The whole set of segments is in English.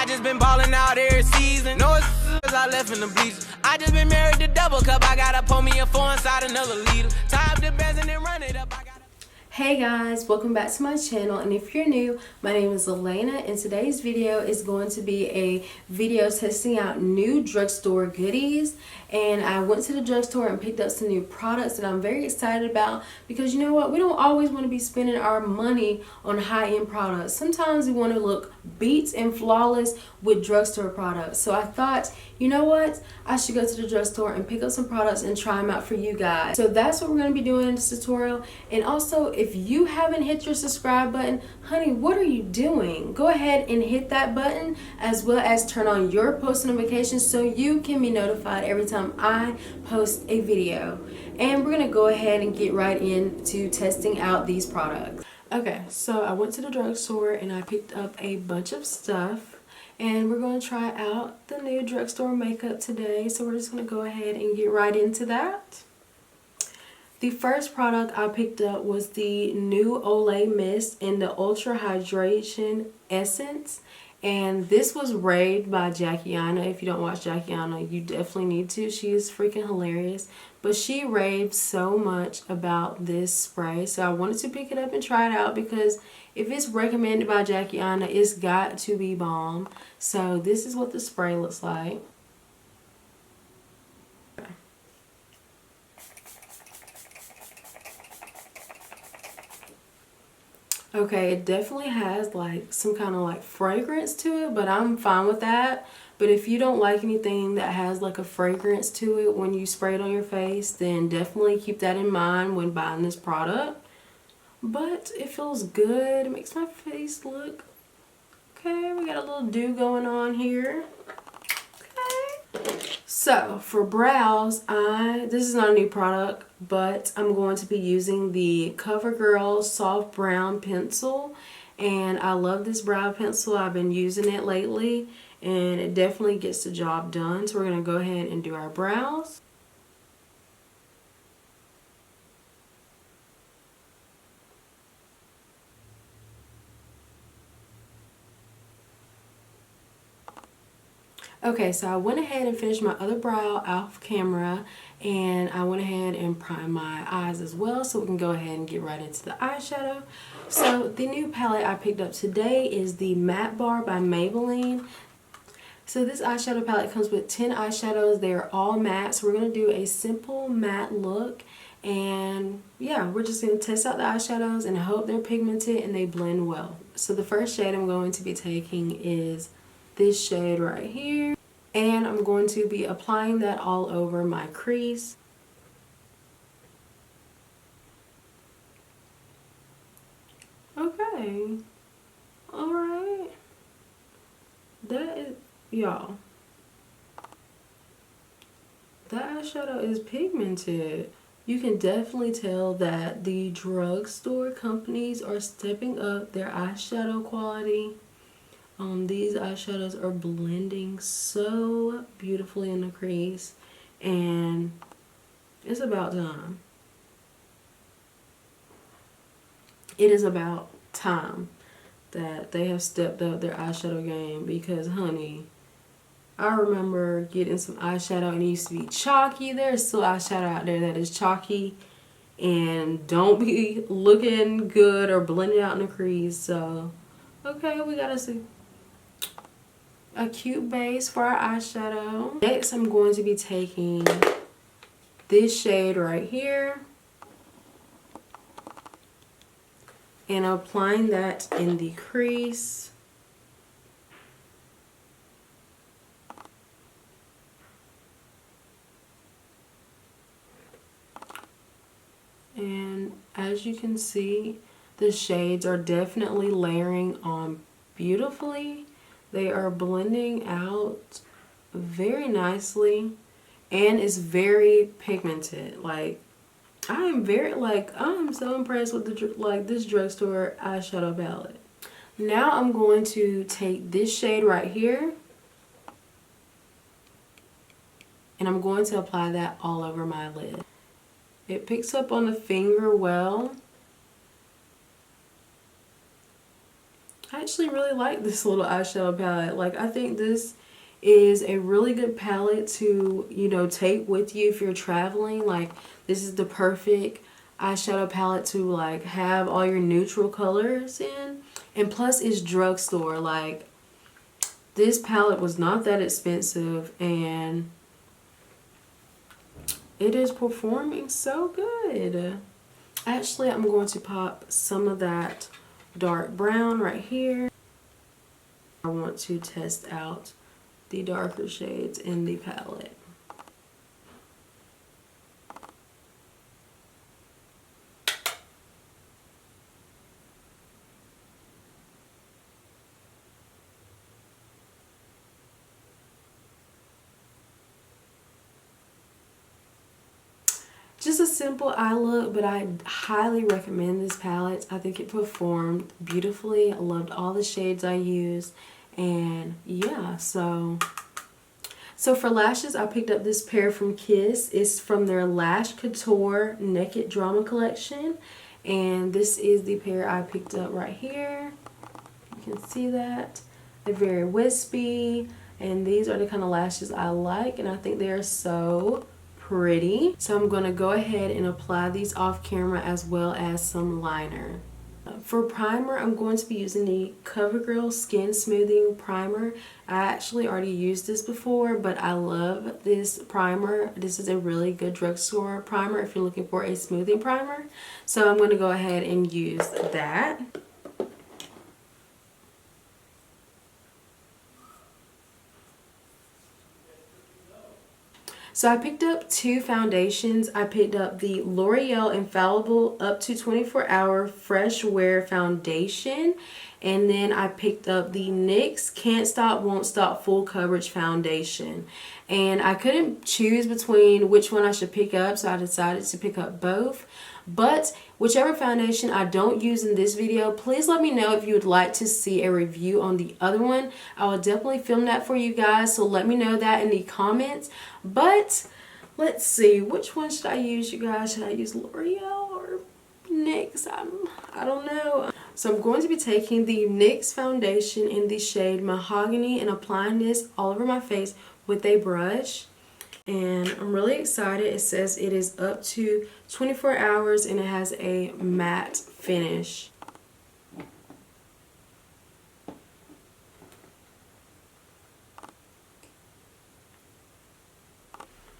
I just been balling out every season. No excuses, I left in the bleachers. I just been married to double cup. I gotta pour me a 4 inside another liter. Tie up the bands and then run it up. Hey guys, welcome back to my channel, and if you're new, my name is LipstickLayna, and today's video is going to be a video testing out new drugstore goodies. And I went to the drugstore and picked up some new products that I'm very excited about, because you know what, we don't always want to be spending our money on high-end products. Sometimes we want to look beat and flawless with drugstore products. So I thought, you know what, I should go to the drugstore and pick up some products and try them out for you guys. So that's what we're going to be doing in this tutorial. And also, if you haven't hit your subscribe button, honey, what are you doing? Go ahead and hit that button, as well as turn on your post notifications so you can be notified every time I post a video. And we're going to go ahead and get right into testing out these products. Okay, so I went to the drugstore and I picked up a bunch of stuff, and we're going to try out the new drugstore makeup today. So we're just going to go ahead and get right into that. The first product I picked up was the new Olay Mist in the Ultra Hydration Essence. And this was raved by Jackiana. If you don't watch Jackiana, you definitely need to. She is freaking hilarious. But she raved so much about this spray. So I wanted to pick it up and try it out, because if it's recommended by Jackiana, it's got to be bomb. So this is what the spray looks like. Okay, it definitely has like some kind of like fragrance to it, but I'm fine with that. But if you don't like anything that has like a fragrance to it when you spray it on your face, then definitely keep that in mind when buying this product. But it feels good. It makes my face look okay. We got a little dew going on here. So for brows, this is not a new product, but I'm going to be using the CoverGirl Soft Brown Pencil, and I love this brow pencil. I've been using it lately, and it definitely gets the job done. So we're going to go ahead and do our brows. Okay, so I went ahead and finished my other brow off camera, and I went ahead and primed my eyes as well, so we can go ahead and get right into the eyeshadow. So the new palette I picked up today is the Matte Bar by Maybelline. So this eyeshadow palette comes with 10 eyeshadows. They are all matte, so we're going to do a simple matte look. And yeah, we're just going to test out the eyeshadows and hope they're pigmented and they blend well. So the first shade I'm going to be taking is this shade right here, and I'm going to be applying that all over my crease. Okay, all right, that is, y'all, that eyeshadow is pigmented. You can definitely tell that the drugstore companies are stepping up their eyeshadow quality. These eyeshadows are blending so beautifully in the crease, and it's about time. It is about time that they have stepped up their eyeshadow game, because honey, I remember getting some eyeshadow and it used to be chalky. There's still eyeshadow out there that is chalky and don't be looking good or blended out in the crease. So okay, we gotta see a cute base for our eyeshadow. Next, I'm going to be taking this shade right here and applying that in the crease. And as you can see, the shades are definitely layering on beautifully. They are blending out very nicely, and it's very pigmented. Like, I'm so impressed with this drugstore eyeshadow palette. Now I'm going to take this shade right here, and I'm going to apply that all over my lid. It picks up on the finger well. I actually really like this little eyeshadow palette. Like, I think this is a really good palette to, you know, take with you if you're traveling. Like, this is the perfect eyeshadow palette to like have all your neutral colors in. And plus it's drugstore. Like, this palette was not that expensive and it is performing so good. Actually, I'm going to pop some of that dark brown right here. I want to test out the darker shades in the palette. Just a simple eye look, but I highly recommend this palette. I think it performed beautifully. I loved all the shades I used. And yeah, so for lashes, I picked up this pair from Kiss. It's from their Lash Couture Naked Drama collection. And this is the pair I picked up right here. You can see that. They're very wispy. And these are the kind of lashes I like. And I think they are so pretty. So I'm going to go ahead and apply these off camera as well as some liner. For primer, I'm going to be using the CoverGirl Skin Smoothing Primer. I actually already used this before, but I love this primer. This is a really good drugstore primer if you're looking for a smoothing primer. So I'm going to go ahead and use that. So I picked up two foundations. I picked up the L'Oreal Infallible Up to 24 Hour Fresh Wear Foundation. And then I picked up the NYX Can't Stop Won't Stop Full Coverage Foundation. And I couldn't choose between which one I should pick up, so I decided to pick up both. But whichever foundation I don't use in this video, please let me know if you would like to see a review on the other one. I will definitely film that for you guys, so let me know that in the comments. But let's see, which one should I use, you guys? Should I use L'Oreal or NYX? I don't know. So I'm going to be taking the NYX foundation in the shade Mahogany and applying this all over my face with a brush. And I'm really excited. It says it is up to 24 hours and it has a matte finish.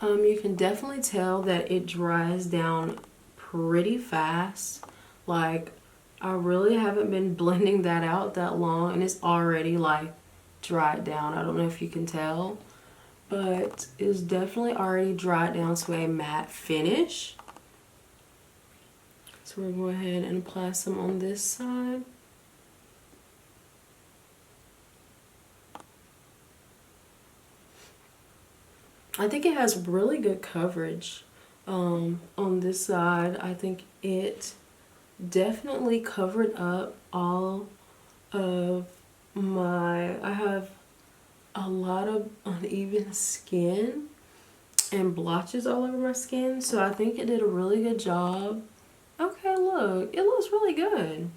You can definitely tell that it dries down pretty fast. Like, I really haven't been blending that out that long and it's already like dried down. I don't know if you can tell, but it's definitely already dried down to a matte finish. So we're going to go ahead and apply some on this side. I think it has really good coverage on this side. I think it definitely covered up all of I have a lot of uneven skin and blotches all over my skin, so I think it did a really good job. Okay, look, it looks really good.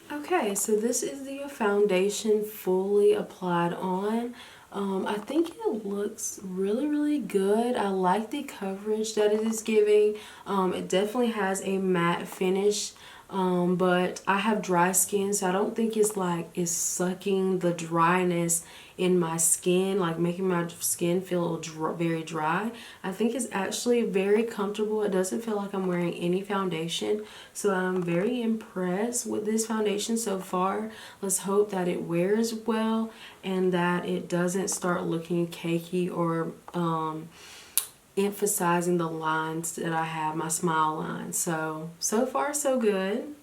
Okay, so this is the foundation fully applied on. I think it looks really good. I like the coverage that it is giving. It definitely has a matte finish, but I have dry skin, so I don't think it's sucking the dryness in my skin, like making my skin feel very dry. I think it's actually very comfortable. It doesn't feel like I'm wearing any foundation, so I'm very impressed with this foundation so far. Let's hope that it wears well and that it doesn't start looking cakey or emphasizing the lines that I have, my smile lines. So far so good.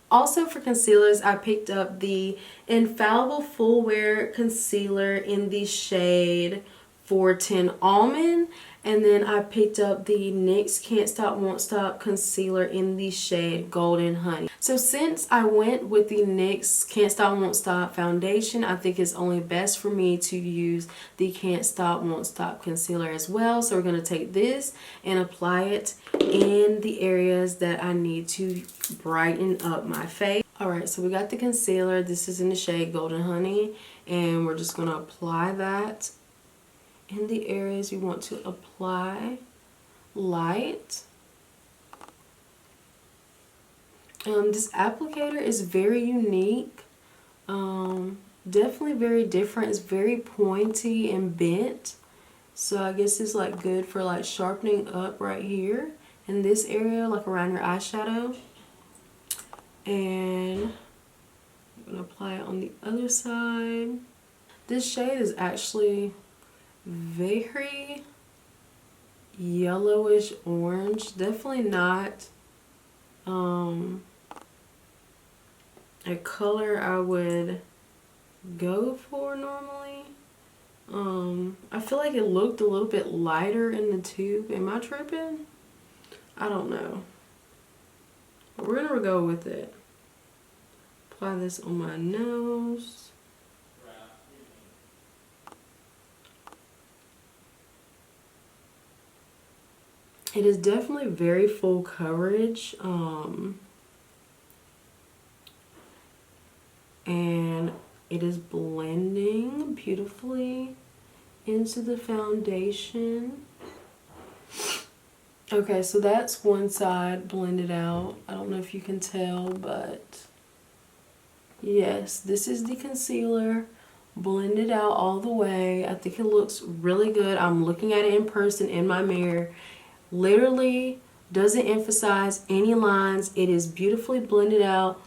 Also for concealers, I picked up the Infallible Full Wear Concealer in the shade 410 Almond. And then I picked up the NYX Can't Stop Won't Stop Concealer in the shade Golden Honey. So since I went with the NYX Can't Stop Won't Stop foundation, I think it's only best for me to use the Can't Stop Won't Stop Concealer as well. So we're going to take this and apply it in the areas that I need to brighten up my face. Alright, so we got the concealer. This is in the shade Golden Honey. And we're just going to apply that in the areas we want to apply light. This applicator is very unique. Definitely very different. It's very pointy and bent. So I guess it's like good for like sharpening up right here in this area, like around your eyeshadow. And I'm going to apply it on the other side. This shade is actually very yellowish orange. Definitely not a color I would go for normally. I feel like it looked a little bit lighter in the tube. Am I tripping? I don't know. But we're gonna go with it. Apply this on my nose. It is definitely very full coverage. And it is blending beautifully into the foundation. Okay, so that's one side blended out. I don't know if you can tell, but yes, this is the concealer blended out all the way. I think it looks really good. I'm looking at it in person in my mirror. Literally doesn't emphasize any lines. It is beautifully blended out.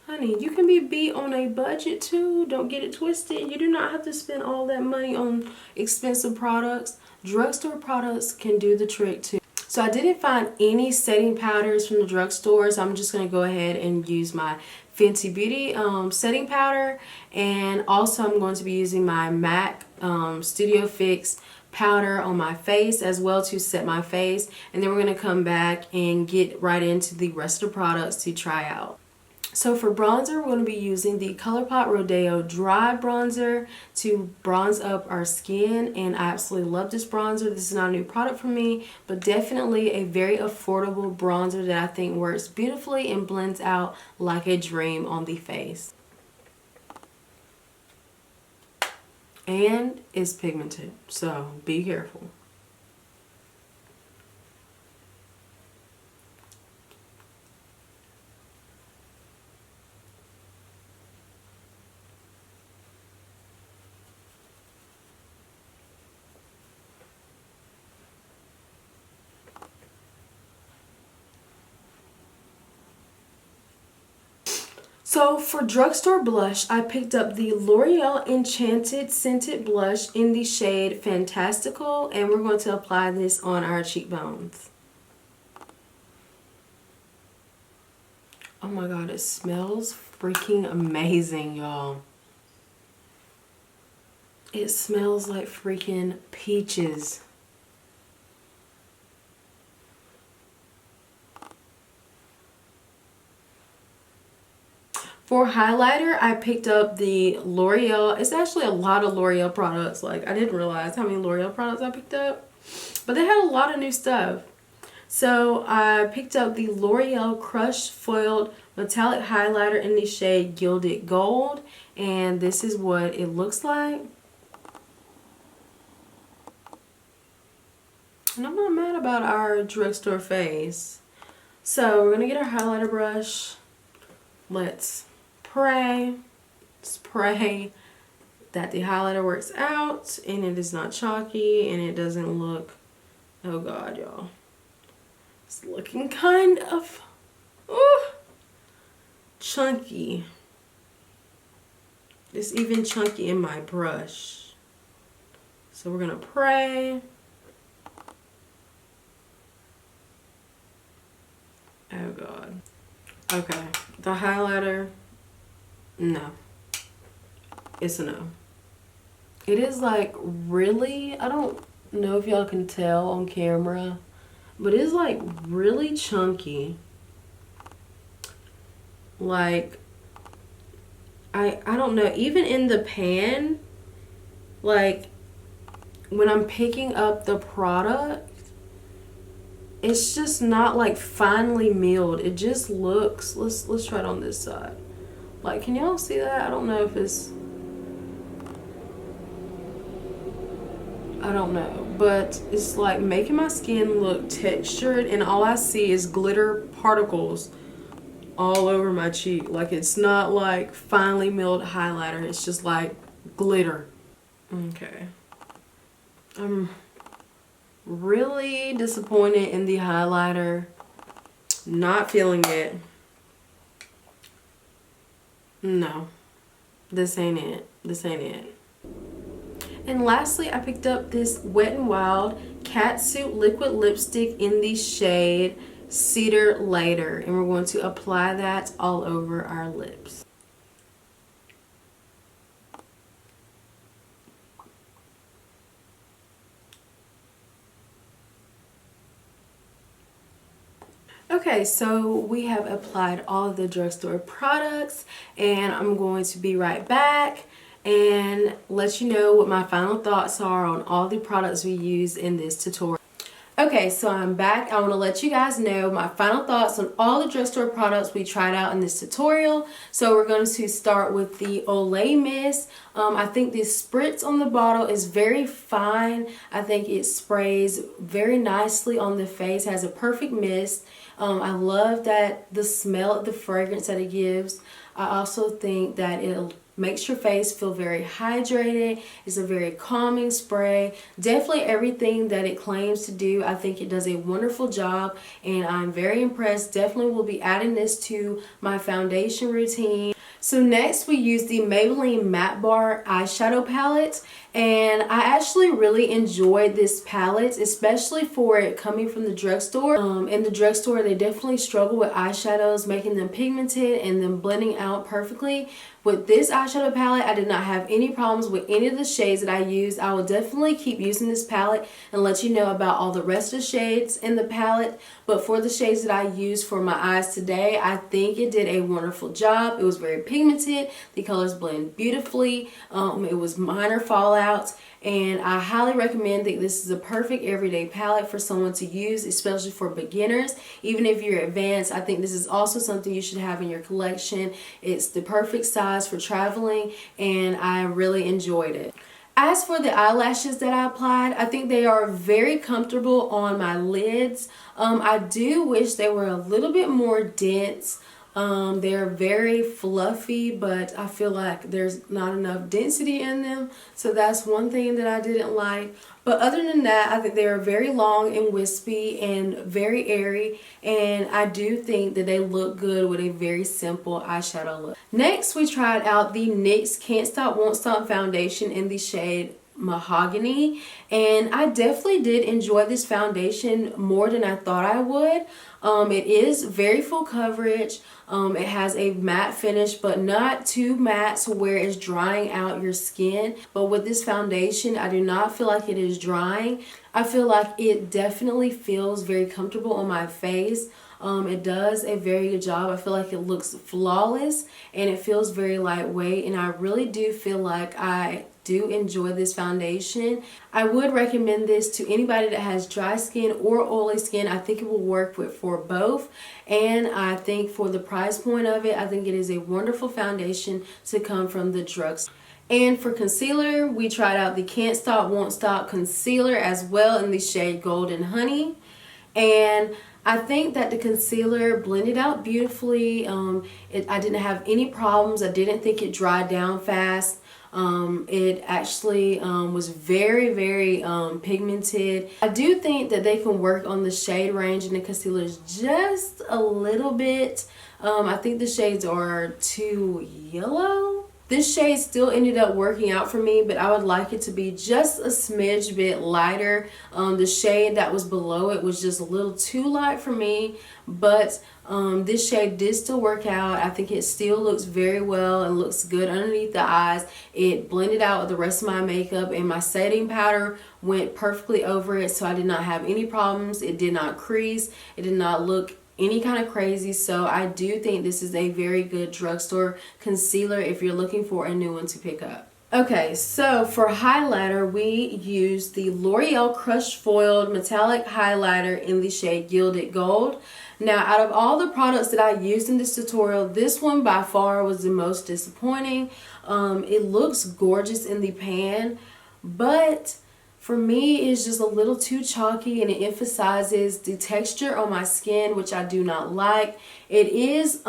Honey, you can be beat on a budget too. Don't get it twisted. You do not have to spend all that money on expensive products. Drugstore products can do the trick too. So I didn't find any setting powders from the drugstore, so I'm just going to go ahead and use my Fenty Beauty setting powder. And also I'm going to be using my MAC Studio Fix powder on my face as well to set my face. And then we're going to come back and get right into the rest of the products to try out. So for bronzer, we're going to be using the ColourPop Rodeo Dry Bronzer to bronze up our skin. And I absolutely love this bronzer. This is not a new product for me, but definitely a very affordable bronzer that I think works beautifully and blends out like a dream on the face. And it's pigmented, so be careful. So for drugstore blush, I picked up the L'Oreal Enchanted Scented Blush in the shade Fantastical, and we're going to apply this on our cheekbones. Oh my god, it smells freaking amazing, y'all. It smells like freaking peaches. For highlighter, I picked up the L'Oreal. It's actually a lot of L'Oreal products. Like, I didn't realize how many L'Oreal products I picked up. But they had a lot of new stuff. So, I picked up the L'Oreal Crushed Foiled Metallic Highlighter in the shade Gilded Gold. And this is what it looks like. And I'm not mad about our drugstore face. So, we're going to get our highlighter brush. Let's pray that the highlighter works out and it is not chalky and it doesn't look, oh god, y'all, it's looking kind of chunky. It's even chunky in my brush. So we're gonna pray. Oh god. Okay, the highlighter, no. It's a no. It is like really, I don't know if y'all can tell on camera, but it's like really chunky. Like, I don't know, even in the pan, like when I'm picking up the product, it's just not like finely milled. It just looks, let's try it on this side. Like, can y'all see that? I don't know if it's, I don't know, but it's like making my skin look textured, and all I see is glitter particles all over my cheek. Like, it's not like finely milled highlighter, it's just like glitter. Okay, I'm really disappointed in the highlighter. Not feeling it. No, this ain't it. This ain't it. And lastly, I picked up this Wet n Wild Catsuit liquid lipstick in the shade Cedar Later, and we're going to apply that all over our lips. Okay, so we have applied all of the drugstore products, and I'm going to be right back and let you know what my final thoughts are on all the products we use in this tutorial. Okay, so I'm back. I want to let you guys know my final thoughts on all the drugstore products we tried out in this tutorial. So we're going to start with the Olay Mist. I think this spritz on the bottle is very fine. I think it sprays very nicely on the face, has a perfect mist. I love that the smell of the fragrance that it gives. I also think that it makes your face feel very hydrated. It's a very calming spray. Definitely everything that it claims to do. I think it does a wonderful job, and I'm very impressed. Definitely will be adding this to my foundation routine. So next we use the Maybelline Matte Bar eyeshadow palette, and I actually really enjoyed this palette, especially for it coming from the drugstore. In the drugstore, they definitely struggle with eyeshadows, making them pigmented and then blending out perfectly. With this eyeshadow palette, I did not have any problems with any of the shades that I used. I will definitely keep using this palette and let you know about all the rest of the shades in the palette. But for the shades that I used for my eyes today, I think it did a wonderful job. It was very pigmented. The colors blend beautifully. It was minor fallouts. And I highly recommend that this is a perfect everyday palette for someone to use, especially for beginners. Even if you're advanced, I think this is also something you should have in your collection. It's the perfect size for traveling, and I really enjoyed it. As for the eyelashes that I applied, I think they are very comfortable on my lids. I do wish they were a little bit more dense. They're very fluffy, but I feel like there's not enough density in them. So that's one thing that I didn't like. But other than that, I think they are very long and wispy and very airy. And I do think that they look good with a very simple eyeshadow look. Next, we tried out the NYX Can't Stop Won't Stop foundation in the shade Mahogany, and I definitely did enjoy this foundation more than I thought I would. It is very full coverage. It has a matte finish, but not too matte to where it's drying out your skin. But with this foundation, I do not feel like it is drying. I feel like it definitely feels very comfortable on my face. It does a very good job. I feel like it looks flawless, and it feels very lightweight, and I really do feel like I do enjoy this foundation. I would recommend this to anybody that has dry skin or oily skin. I think it will work for both, and I think for the price point of it, I think it is a wonderful foundation to come from the drugstore. And for concealer, we tried out the Can't Stop Won't Stop concealer as well in the shade Golden Honey, and I think that the concealer blended out beautifully. I didn't have any problems. I didn't think it dried down fast. It actually was very, very pigmented. I do think that they can work on the shade range in the concealers just a little bit. I think the shades are too yellow. This shade still ended up working out for me, but I would like it to be just a smidge bit lighter. The shade that was below it was just a little too light for me, but this shade did still work out. I think it still looks very well and looks good underneath the eyes. It blended out with the rest of my makeup, and my setting powder went perfectly over it, so I did not have any problems. It did not crease. It did not look any kind of crazy. So I do think this is a very good drugstore concealer if you're looking for a new one to pick up. Okay, so for highlighter, we used the L'Oreal Crushed Foiled Metallic Highlighter in the shade Gilded Gold. Now, out of all the products that I used in this tutorial, this one by far was the most disappointing. It looks gorgeous in the pan, but for me it's just a little too chalky, and it emphasizes the texture on my skin, which I do not like. It is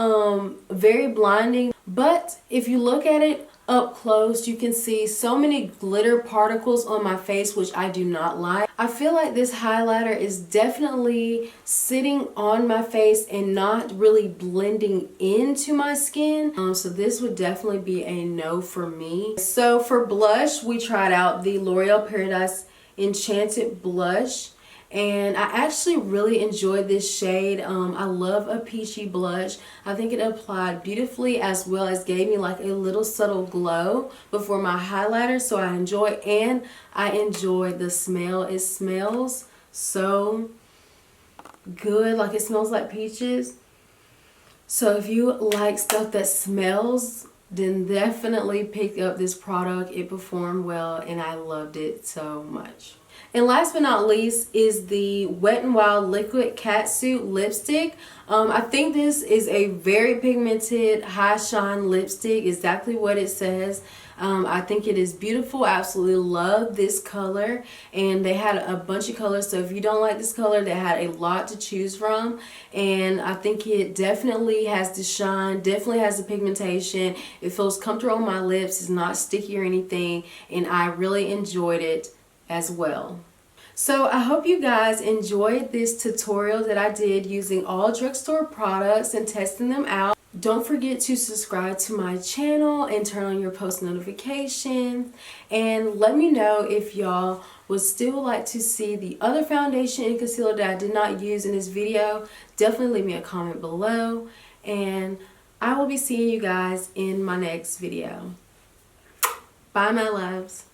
very blinding, but if you look at it up close, you can see so many glitter particles on my face, which I do not like. I feel like this highlighter is definitely sitting on my face and not really blending into my skin. So this would definitely be a no for me. So for blush, we tried out the L'Oreal Paradise Enchanted Blush, and I actually really enjoyed this shade. I love a peachy blush. I think it applied beautifully, as well as gave me like a little subtle glow before my highlighter, so I enjoy the smell. It smells so good, like it smells like peaches. So if you like stuff that smells, then definitely pick up this product. It performed well and I loved it so much. And last but not least is the Wet n Wild Liquid Catsuit Lipstick. I think this is a very pigmented, high shine lipstick, exactly what it says. I think it is beautiful. I absolutely love this color, and they had a bunch of colors, so if you don't like this color, they had a lot to choose from. And I think it definitely has the shine, definitely has the pigmentation. It feels comfortable on my lips, it's not sticky or anything, and I really enjoyed it as well. So I hope you guys enjoyed this tutorial that I did using all drugstore products and testing them out. Don't forget to subscribe to my channel and turn on your post notifications, and let me know if y'all would still like to see the other foundation and concealer that I did not use in this video. Definitely leave me a comment below, and I will be seeing you guys in my next video. Bye my loves.